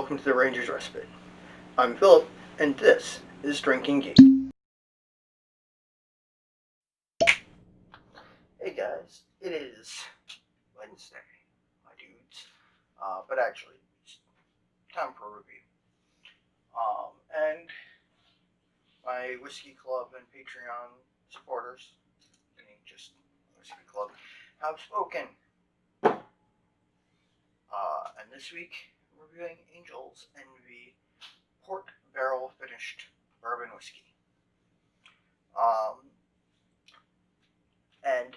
welcome to the Ranger's Respite. I'm Philip, and this is Drinking Geek. Hey guys, it is Wednesday, my dudes, but actually, it's time for a review. And my Whiskey Club and Patreon supporters, meaning just Whiskey Club, have spoken. And this week, we're reviewing Angel's Envy Port Barrel Finished Bourbon Whiskey. And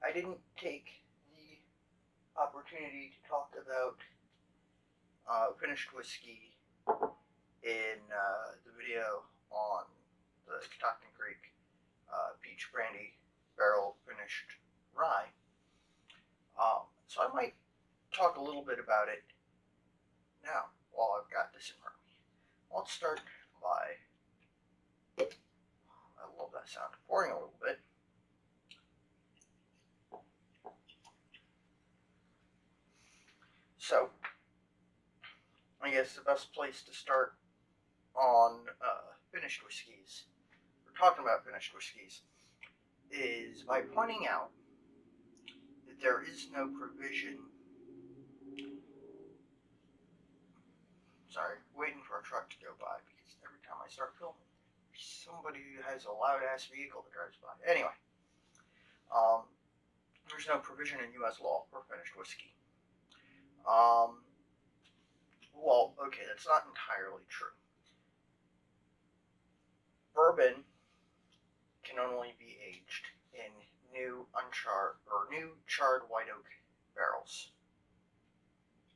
I didn't take the opportunity to talk about finished whiskey in the video on the Catoctin Creek Peach Brandy Barrel Finished Rye. So I might talk a little bit about it now while I've got this in front of me. Let's start by, I love that sound, pouring a little bit. So, I guess the best place to start on finished whiskeys, we're talking about finished whiskeys, is by pointing out that there is no provision. Sorry, waiting for a truck to go by because every time I start filming, somebody who has a loud ass vehicle that drives by. Anyway, there's no provision in U.S. law for finished whiskey. Well, okay, that's not entirely true. Bourbon can only be aged in new charred white oak barrels,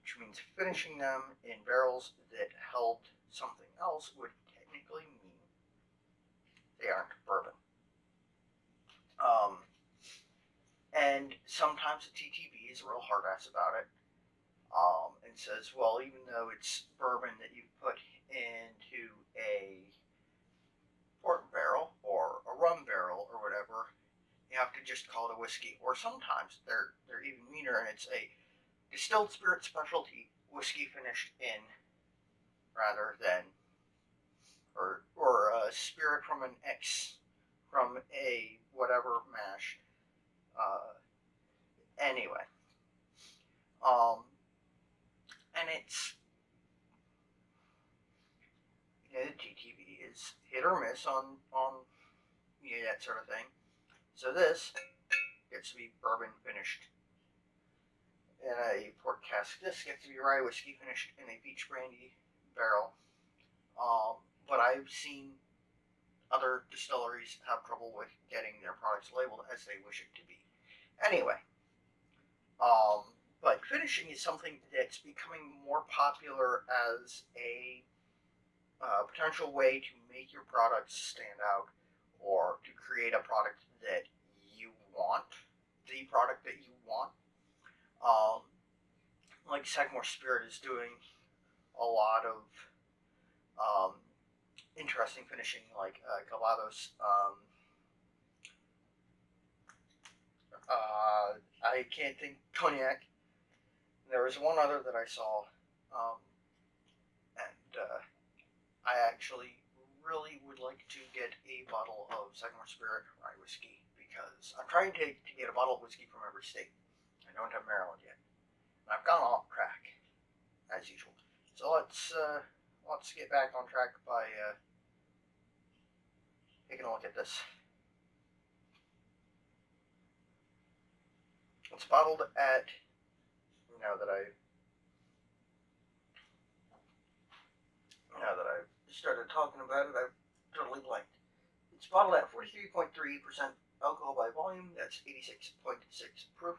which means finishing them in barrels that held something else would technically mean they aren't bourbon. And sometimes the TTB is a real hard ass about it, and says, well, even though it's bourbon that you put into a port barrel or a rum barrel or whatever, you have to just call it a whiskey. Or sometimes they're even meaner, and it's a distilled spirit specialty whiskey finished in, rather than, or a spirit from a whatever mash. Anyway, and it's, the TTB is hit or miss on that sort of thing. So this gets to be bourbon finished in a port cask. This gets to be rye whiskey finished in a peach brandy barrel. But I've seen other distilleries have trouble with getting their products labeled as they wish it to be. Anyway, but finishing is something that's becoming more popular as a potential way to make your products stand out, or to create a product that you want, the product that you want. Like Sagamore Spirit is doing a lot of interesting finishing, like Galados. I can't think, cognac. There was one other that I saw, and I actually really would like to get a bottle of Sagamore Spirit rye whiskey, because I'm trying to get a bottle of whiskey from every state. I don't have Maryland yet. And I've gone off track, as usual. So let's get back on track by taking a look at this. It's bottled at, now that I've started talking about it, I've totally blanked. It's bottled at 43.3% alcohol by volume. That's 86.6 proof.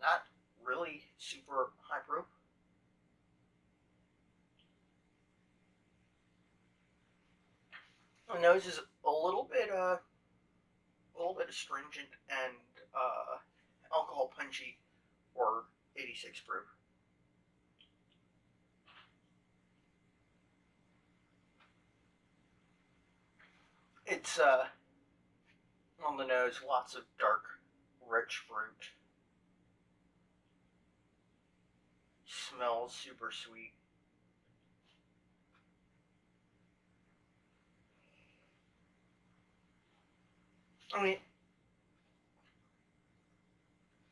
Not really super high proof. The nose is a little bit astringent and alcohol punchy for 86 proof. It's on the nose, lots of dark, rich fruit, smells super sweet. I mean,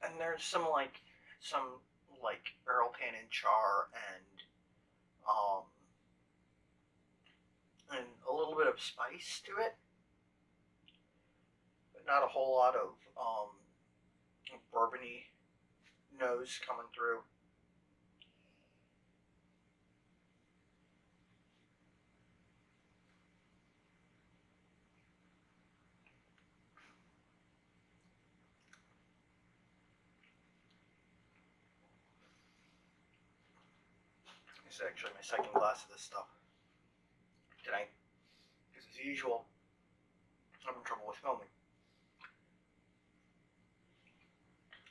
and there's some barrel tannin char um and a little bit of spice to it, but not a whole lot of bourbony nose coming through. This is actually my second glass of this stuff tonight, because as usual, I'm in trouble with filming.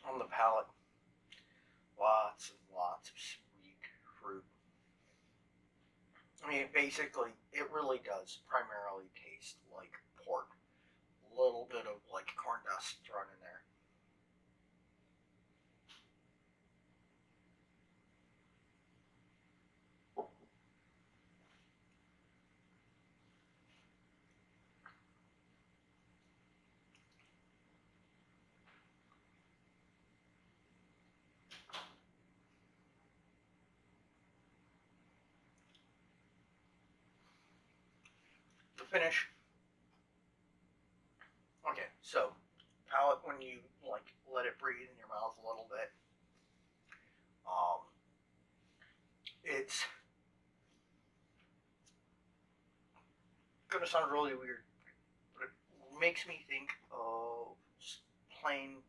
On the palate, lots and lots of sweet fruit. I mean, it really does primarily taste like port. A little bit of like corn dust thrown in there. The finish. Okay, so palate when you like let it breathe in your mouth a little bit. It's gonna sound really weird, but it makes me think of just plain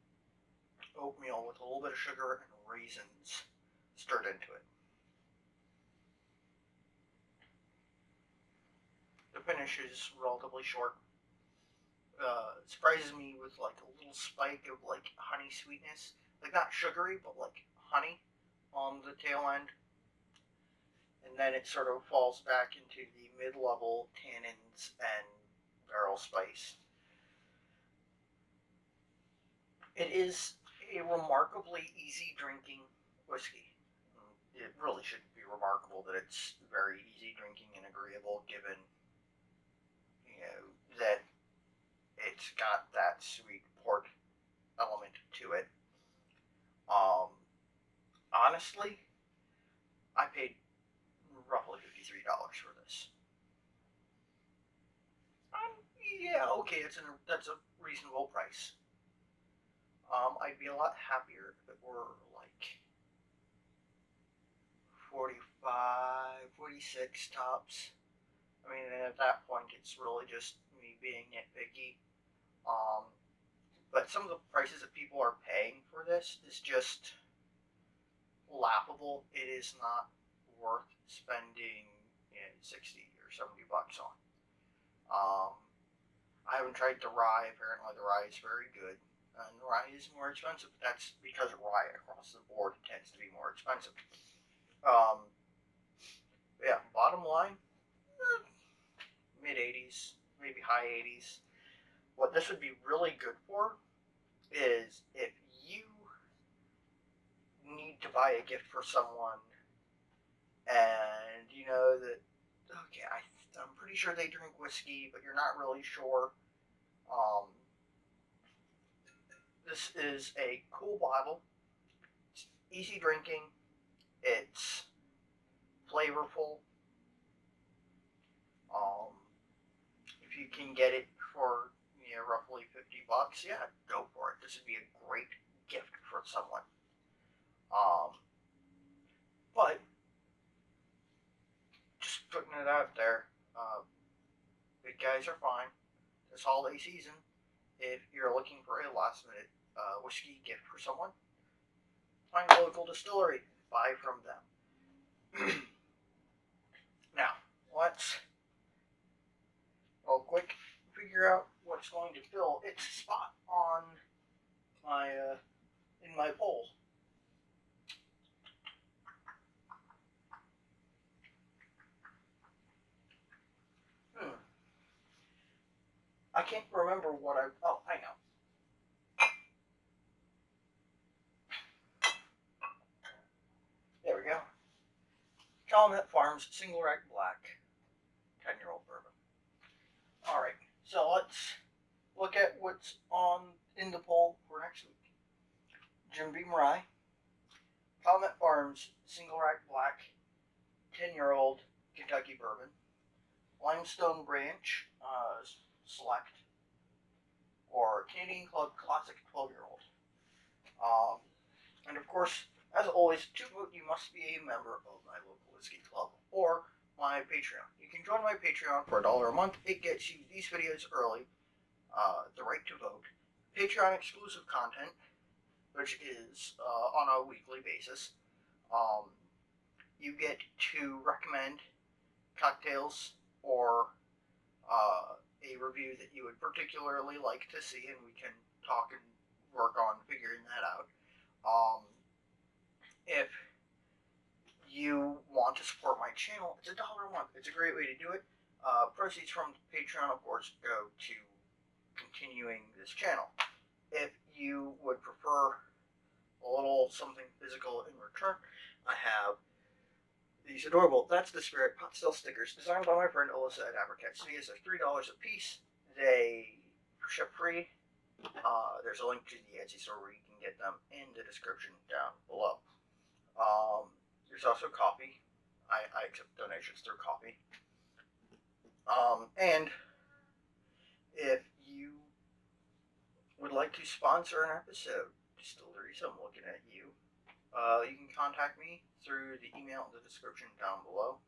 oatmeal with a little bit of sugar and raisins stirred into it. The finish is relatively short. Surprises me with like a little spike of like honey sweetness, like not sugary, but like honey on the tail end. And then it sort of falls back into the mid-level tannins and barrel spice. It is a remarkably easy drinking whiskey. It really shouldn't be remarkable that it's very easy drinking and agreeable, given that it's got that sweet port element to it. Honestly, I paid roughly $53 for this. Yeah, okay, that's a reasonable price. I'd be a lot happier if it were like 45, 46 tops. I mean, at that point, it's really just me being nitpicky. But some of the prices that people are paying for this is just laughable. It is not worth spending 60 or 70 bucks on. I haven't tried the rye. Apparently, the rye is very good. And rye is more expensive. That's because rye across the board tends to be more expensive. Yeah, bottom line, mid 80s, maybe high 80s. What this would be really good for is if you need to buy a gift for someone and you know that, okay, I'm pretty sure they drink whiskey, but you're not really sure. This is a cool bottle. It's easy drinking. It's flavorful. If you can get it for roughly 50 bucks, yeah, go for it. This would be a great gift for someone. But just putting it out there, big guys are fine this holiday season. If you're looking for a last minute whiskey gift for someone, find a local distillery, buy from them. Now, let's real quick figure out what's going to fill its spot on my in my poll. I can't remember what I know. There we go. Palmet Farms Single Rack Black 10-year-old bourbon. Alright, so let's look at what's in the poll for next week. Jim Beam Rye, Palmet Farms Single Rack Black 10-year-old Kentucky bourbon, Limestone Branch Select, or Canadian Club Classic 12-year-old. And of course, as always, to vote, you must be a member of my local whiskey club or my Patreon. You can join my Patreon for $1 a month. It gets you these videos early, the right to vote, Patreon exclusive content, which is on a weekly basis. You get to recommend cocktails or a review that you would particularly like to see, and we can talk and work on figuring that out. If you want to support my channel, it's $1 a month. It's a great way to do it. Proceeds from Patreon, of course, go to continuing this channel. If you would prefer a little something physical in return, I have these adorable That's the Spirit pot still stickers designed by my friend Alyssa at Abercat Studios. They're $3 a piece. They ship free. There's a link to the Etsy store where you can get them in the description down below. There's also coffee. I accept donations through coffee. And if you would like to sponsor an episode, Distilleries, I'm looking at you. You can contact me through the email in the description down below.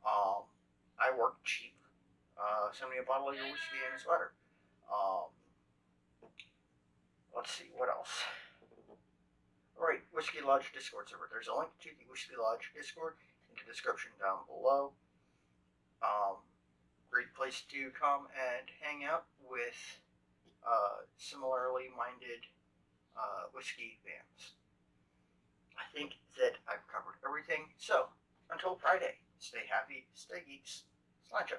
I work cheap. Send me a bottle of your whiskey and a sweater. Let's see, what else? Alright, Whiskey Lodge Discord server. There's a link to the Whiskey Lodge Discord in the description down below. Great place to come and hang out with similarly minded whiskey fans. I think that I've covered everything. So, until Friday, stay happy, stay geeks, sláinte.